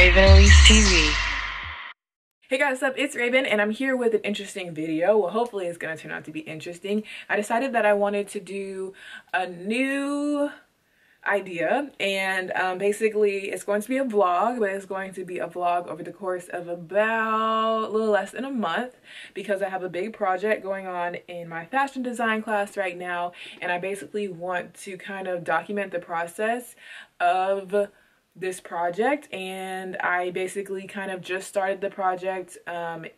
Raven Elise TV. Hey guys, what's up? It's Raven and I'm here with an interesting video. Well, hopefully it's going to turn out to be interesting. I decided that I wanted to do a new idea and basically it's going to be a vlog, but it's going to be a vlog over the course of about a little less than a month because I have a big project going on in my fashion design class right now, and I basically want to kind of document the process of this project. And I basically kind of just started the project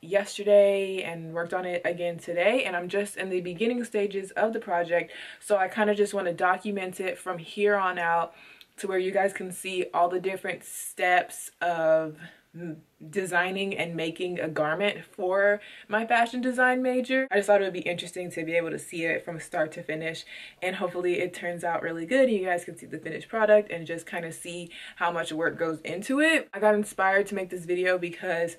yesterday and worked on it again today, and I'm just in the beginning stages of the project, so I kind of just want to document it from here on out to where you guys can see all the different steps of designing and making a garment for my fashion design major. I just thought it would be interesting to be able to see it from start to finish, and hopefully it turns out really good. You guys can see the finished product and just kind of see how much work goes into it. I got inspired to make this video because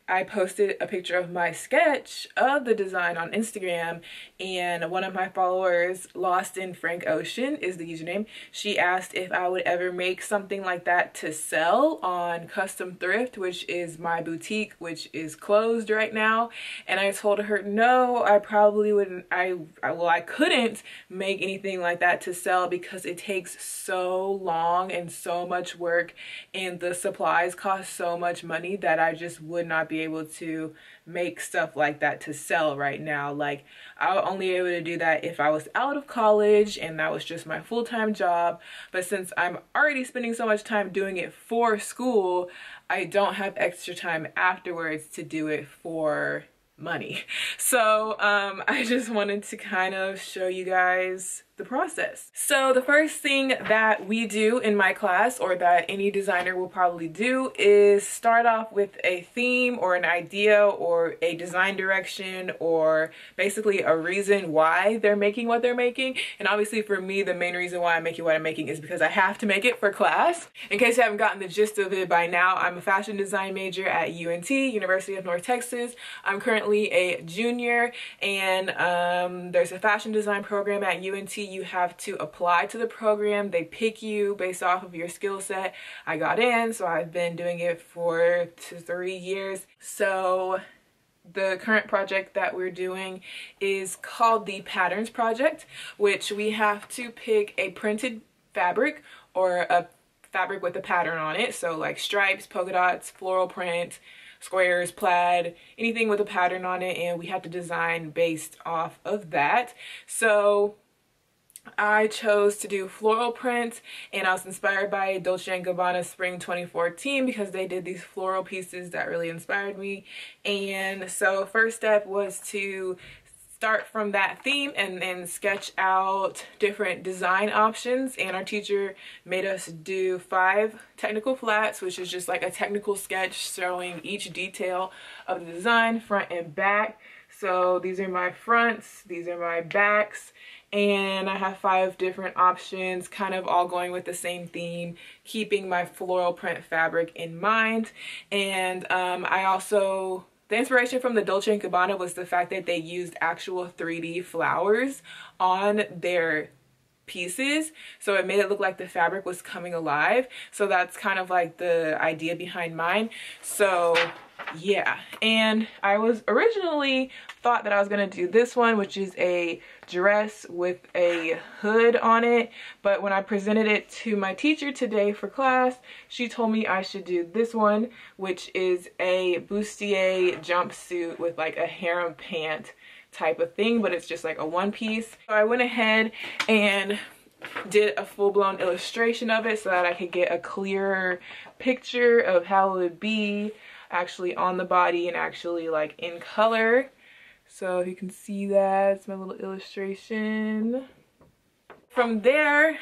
I posted a picture of my sketch of the design on Instagram, and one of my followers, Lost in Frank Ocean is the username, she asked if I would ever make something like that to sell on Custom Thrift, which is my boutique, which is closed right now. And I told her no, I probably wouldn't, I couldn't make anything like that to sell because it takes so long and so much work, and the supplies cost so much money that I just would not be able to make stuff like that to sell right now. Like, I'll only be able to do that if I was out of college and that was just my full-time job. But since I'm already spending so much time doing it for school, I don't have extra time afterwards to do it for money. So I just wanted to kind of show you guys the process. So the first thing that we do in my class, or that any designer will probably do, is start off with a theme or an idea or a design direction, or basically a reason why they're making what they're making. And obviously for me, the main reason why I'm making what I'm making is because I have to make it for class. In case you haven't gotten the gist of it by now, I'm a fashion design major at UNT, University of North Texas. I'm currently a junior, and there's a fashion design program at UNT. You have to apply to the program. They pick you based off of your skill set. I got in, so I've been doing it for 2 to 3 years. So the current project that we're doing is called the Patterns Project, which we have to pick a printed fabric or a fabric with a pattern on it. So like stripes, polka dots, floral print, squares, plaid, anything with a pattern on it, and we have to design based off of that. So I chose to do floral print, and I was inspired by Dolce and Gabbana Spring 2014 because they did these floral pieces that really inspired me. And so first step was to start from that theme and then sketch out different design options, and our teacher made us do 5 technical flats, which is just like a technical sketch showing each detail of the design, front and back. So these are my fronts, these are my backs, and I have 5 different options, kind of all going with the same theme, keeping my floral print fabric in mind. And I also, the inspiration from the Dolce and Gabbana was the fact that they used actual 3D flowers on their pieces, so it made it look like the fabric was coming alive. So that's kind of like the idea behind mine. So yeah, and I was originally thought that I was gonna do this one, which is a dress with a hood on it, but when I presented it to my teacher today for class, she told me I should do this one, which is a bustier jumpsuit with like a harem pant type of thing, but it's just like a one piece. So I went ahead and did a full-blown illustration of it so that I could get a clearer picture of how it would be actually on the body and actually like in color. So if you can see that, it's my little illustration. From there,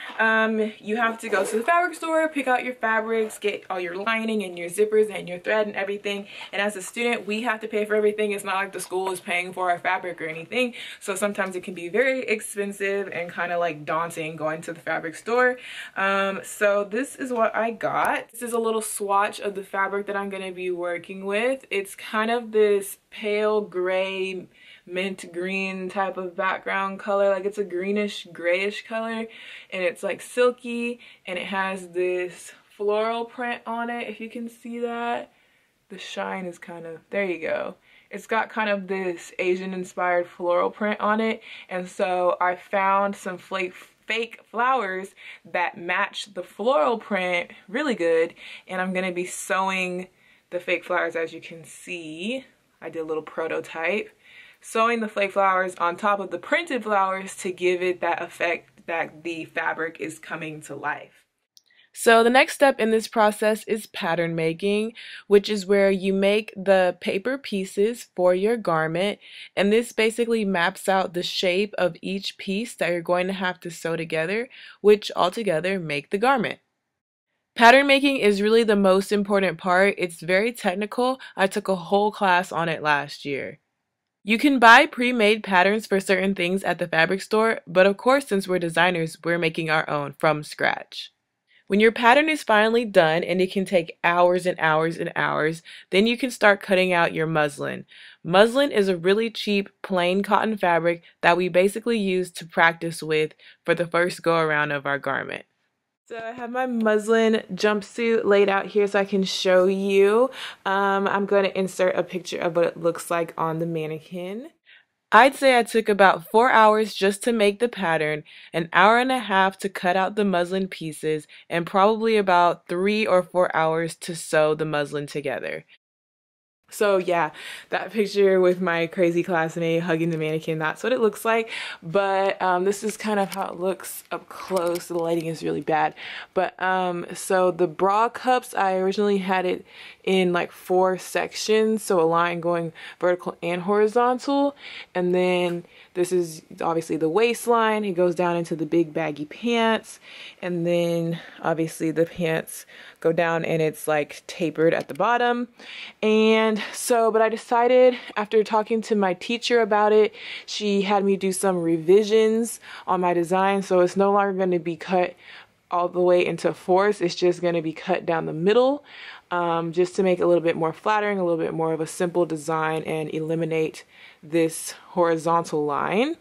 you have to go to the fabric store, pick out your fabrics, get all your lining and your zippers and your thread and everything. And as a student, we have to pay for everything. It's not like the school is paying for our fabric or anything. So sometimes it can be very expensive and kind of like daunting going to the fabric store. So this is what I got. This is a little swatch of the fabric that I'm going to be working with. It's kind of this pale gray, mint green type of background color, like it's a greenish grayish color, and it's like silky, and it has this floral print on it, if you can see that. The shine is kind of, there you go. It's got kind of this Asian inspired floral print on it, and so I found some fake flowers that match the floral print really good, and I'm gonna be sewing the fake flowers. As you can see, I did a little prototype, sewing the fake flowers on top of the printed flowers to give it that effect that the fabric is coming to life. So the next step in this process is pattern making, which is where you make the paper pieces for your garment, and this basically maps out the shape of each piece that you're going to have to sew together, which altogether make the garment. Pattern making is really the most important part. It's very technical. I took a whole class on it last year. You can buy pre-made patterns for certain things at the fabric store, but of course, since we're designers, we're making our own from scratch. When your pattern is finally done, and it can take hours and hours and hours, then you can start cutting out your muslin. Muslin is a really cheap plain cotton fabric that we basically use to practice with for the first go around of our garment. So I have my muslin jumpsuit laid out here so I can show you. I'm going to insert a picture of what it looks like on the mannequin. I'd say I took about 4 hours just to make the pattern, an hour and a half to cut out the muslin pieces, and probably about 3 or 4 hours to sew the muslin together. So yeah, that picture with my crazy classmate hugging the mannequin, that's what it looks like. But this is kind of how it looks up close. The lighting is really bad. But so the bra cups, I originally had it in like 4 sections, so a line going vertical and horizontal. And then this is obviously the waistline. It goes down into the big baggy pants. And then obviously the pants go down and it's like tapered at the bottom. And so, but I decided after talking to my teacher about it, she had me do some revisions on my design. So it's no longer going to be cut all the way into 4s. It's just going to be cut down the middle, just to make it a little bit more flattering, a little bit more of a simple design, and eliminate this horizontal line.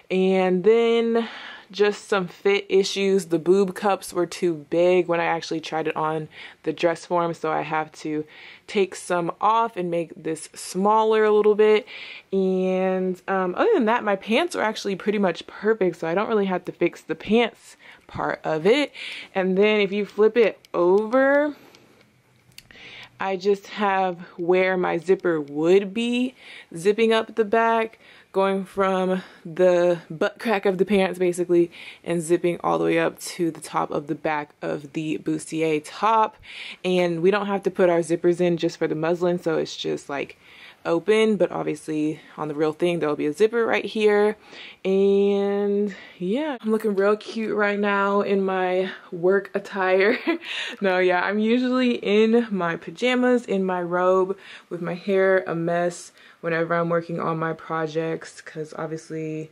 And then just some fit issues. The boob cups were too big when I actually tried it on the dress form, so I have to take some off and make this smaller a little bit. And other than that, my pants are actually pretty much perfect, so I don't really have to fix the pants part of it. And then if you flip it over, I just have where my zipper would be, zipping up the back, going from the butt crack of the pants basically, and zipping all the way up to the top of the back of the bustier top. And we don't have to put our zippers in just for the muslin, so it's just like open, but obviously on the real thing there'll be a zipper right here. And yeah, I'm looking real cute right now in my work attire. No, yeah, I'm usually in my pajamas, in my robe, with my hair a mess whenever I'm working on my projects, because obviously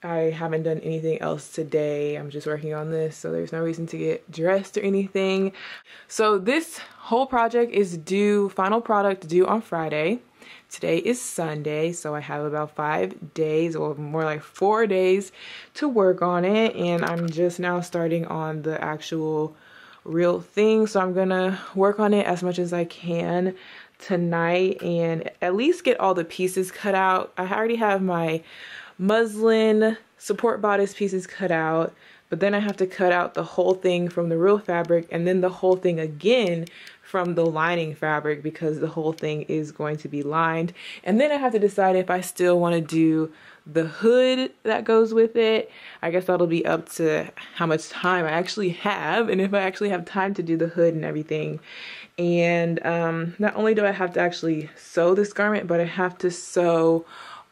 I haven't done anything else today. I'm just working on this, so there's no reason to get dressed or anything. So this whole project is due, final product due on Friday. Today is Sunday, so I have about 5 days, or more like 4 days, to work on it. And I'm just now starting on the actual real thing, so I'm gonna work on it as much as I can tonight and at least get all the pieces cut out. I already have my muslin support bodice pieces cut out, but then I have to cut out the whole thing from the real fabric, and then the whole thing again from the lining fabric, because the whole thing is going to be lined. And then I have to decide if I still want to do the hood that goes with it. I guess that'll be up to how much time I actually have, and if I actually have time to do the hood and everything. And not only do I have to actually sew this garment, but I have to sew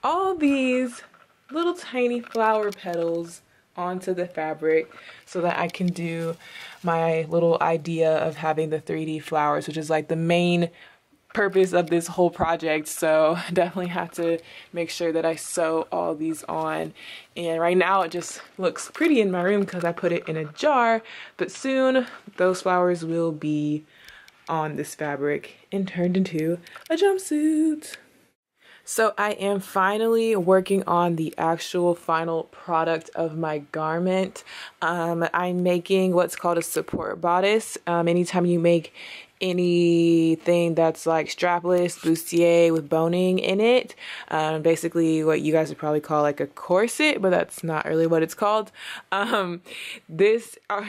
all these little tiny flower petals onto the fabric so that I can do my little idea of having the 3D flowers, which is like the main purpose of this whole project. So definitely have to make sure that I sew all these on. And right now it just looks pretty in my room because I put it in a jar, but soon those flowers will be on this fabric and turned into a jumpsuit. So I am finally working on the actual final product of my garment. I'm making what's called a support bodice. Anytime you make anything that's like strapless, bustier with boning in it, basically what you guys would probably call like a corset, but that's not really what it's called. These are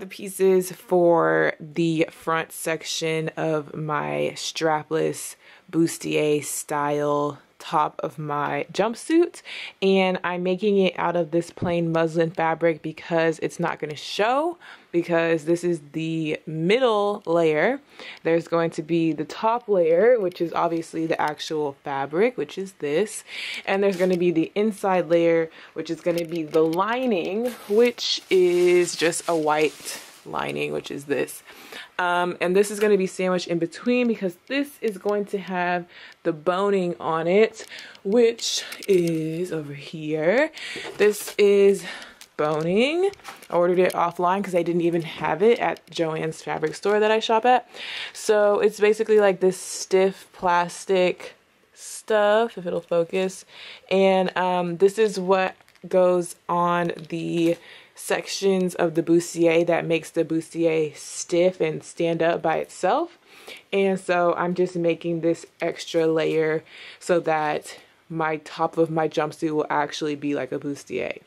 the pieces for the front section of my strapless bustier style top of my jumpsuit, and I'm making it out of this plain muslin fabric because it's not going to show, because this is the middle layer. There's going to be the top layer, which is obviously the actual fabric, which is this, and there's going to be the inside layer, which is going to be the lining, which is just a white lining, which is this. And this is going to be sandwiched in between because this is going to have the boning on it, which is over here. This is boning. I ordered it offline because I didn't even have it at Joann's fabric store that I shop at. So it's basically like this stiff plastic stuff, if it'll focus. And this is what goes on the sections of the bustier that makes the bustier stiff and stand up by itself. And so I'm just making this extra layer so that my top of my jumpsuit will actually be like a bustier.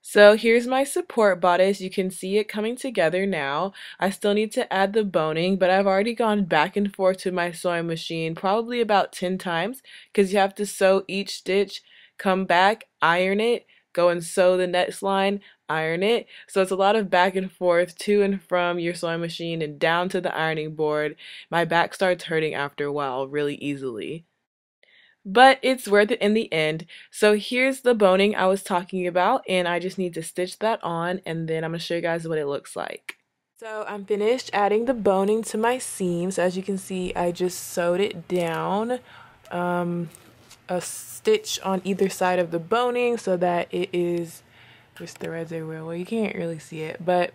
So here's my support bodice. You can see it coming together now. I still need to add the boning, but I've already gone back and forth to my sewing machine probably about 10 times because you have to sew each stitch, come back, iron it, go and sew the next line, iron it. So it's a lot of back and forth to and from your sewing machine and down to the ironing board. My back starts hurting after a while really easily. But it's worth it in the end. So here's the boning I was talking about, and I just need to stitch that on, and then I'm going to show you guys what it looks like. So I'm finished adding the boning to my seams. As you can see, I just sewed it down, a stitch on either side of the boning so that it is, there's threads everywhere. Well, you can't really see it, but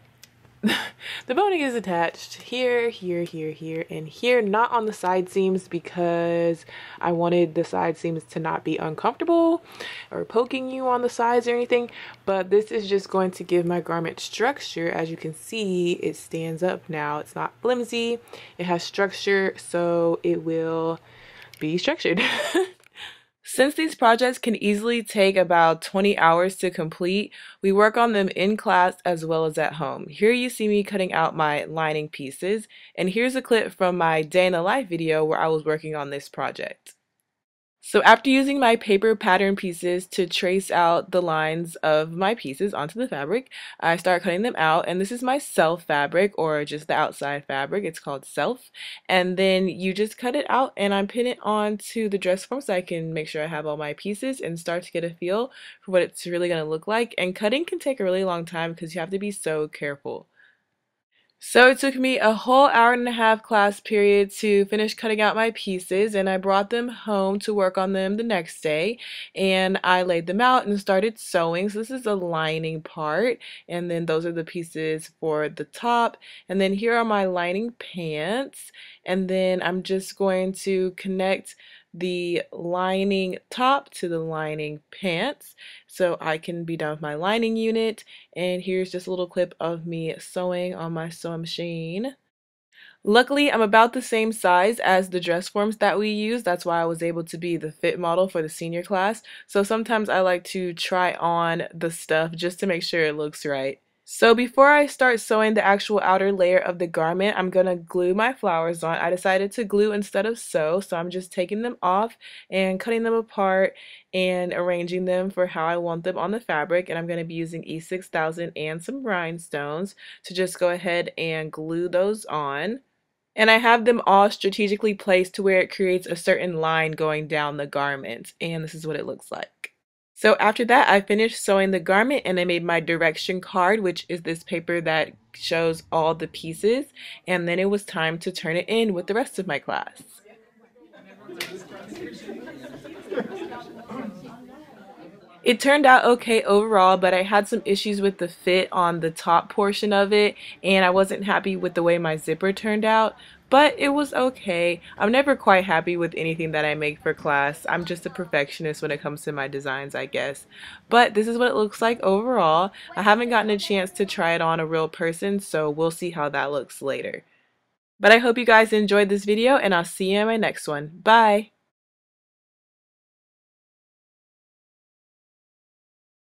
the boning is attached here, here, here, here, and here, not on the side seams because I wanted the side seams to not be uncomfortable or poking you on the sides or anything, but this is just going to give my garment structure. As you can see, it stands up now. It's not flimsy. It has structure, so it will be structured. Since these projects can easily take about 20 hours to complete, we work on them in class as well as at home. Here you see me cutting out my lining pieces, and here's a clip from my day in the life video where I was working on this project. So after using my paper pattern pieces to trace out the lines of my pieces onto the fabric, I start cutting them out, and this is my self fabric, or just the outside fabric. It's called self, and then you just cut it out, and I pin it onto the dress form so I can make sure I have all my pieces and start to get a feel for what it's really going to look like. And cutting can take a really long time because you have to be so careful. So it took me a whole hour and a half class period to finish cutting out my pieces, and I brought them home to work on them the next day, and I laid them out and started sewing. So this is the lining part, and then those are the pieces for the top, and then here are my lining pants, and then I'm just going to connect the lining top to the lining pants so I can be done with my lining unit. And here's just a little clip of me sewing on my sewing machine. Luckily, I'm about the same size as the dress forms that we use. That's why I was able to be the fit model for the senior class. So sometimes I like to try on the stuff just to make sure it looks right. So before I start sewing the actual outer layer of the garment, I'm going to glue my flowers on. I decided to glue instead of sew, so I'm just taking them off and cutting them apart and arranging them for how I want them on the fabric. And I'm going to be using E6000 and some rhinestones to just go ahead and glue those on. And I have them all strategically placed to where it creates a certain line going down the garment. And this is what it looks like. So after that, I finished sewing the garment and I made my direction card, which is this paper that shows all the pieces. And then it was time to turn it in with the rest of my class. It turned out okay overall, but I had some issues with the fit on the top portion of it, and I wasn't happy with the way my zipper turned out, but it was okay. I'm never quite happy with anything that I make for class. I'm just a perfectionist when it comes to my designs, I guess. But this is what it looks like overall. I haven't gotten a chance to try it on a real person, so we'll see how that looks later. But I hope you guys enjoyed this video, and I'll see you in my next one. Bye!